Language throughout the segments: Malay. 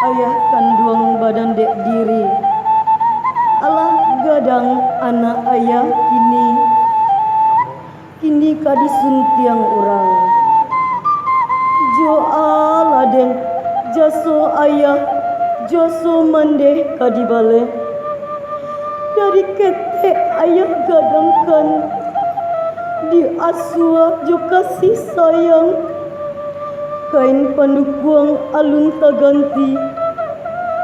ayah kandung badan dek diri. Alah gadang anak ayah kini kadisuntiang orang. Jo aladen jaso ayah jaso mandeh kadibale. Dari ketek ayah gadangkan di asua jo kasih sayang. Kain pandukuang alun taganti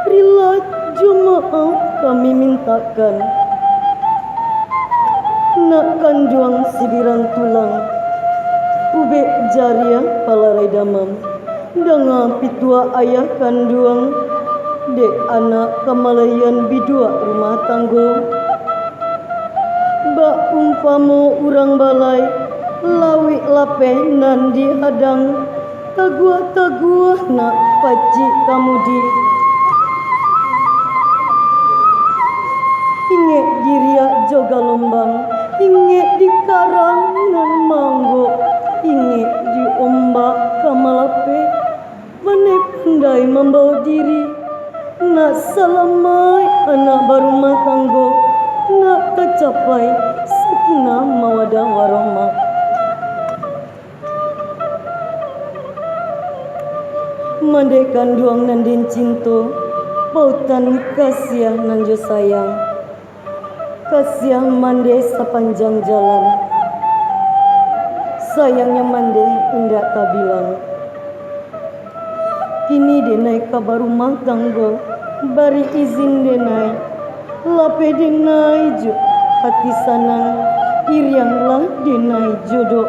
rila jemaah kami mintakan. Nak kanduang sidiran tulang ubek jariah palarai damam. Danga pitua ayah kanduang dek anak kamalayan bidua rumah tanggo. Bak umpamo urang balai lawi lapeh nan dihadang. Taguah-taguah nak pacik kamudi. Ingek diriak joga lombang, ingek di karang nan manggo, ingek di ombak kamalape. Mane pandai membawa diri, nak salamai anak barumah tanggo, nak tercapai sakinah mawadah warahmah. Mandai kanduang nan din cinto, pautan kasiah nan jo sayang. Kasiah mandai sepanjang jalan. Sayangnya mandai indah tak bilang. Kini denai kabar rumah tanggo, bari izin denai. Lape denai jo hati sanang, irianglah denai jodoh.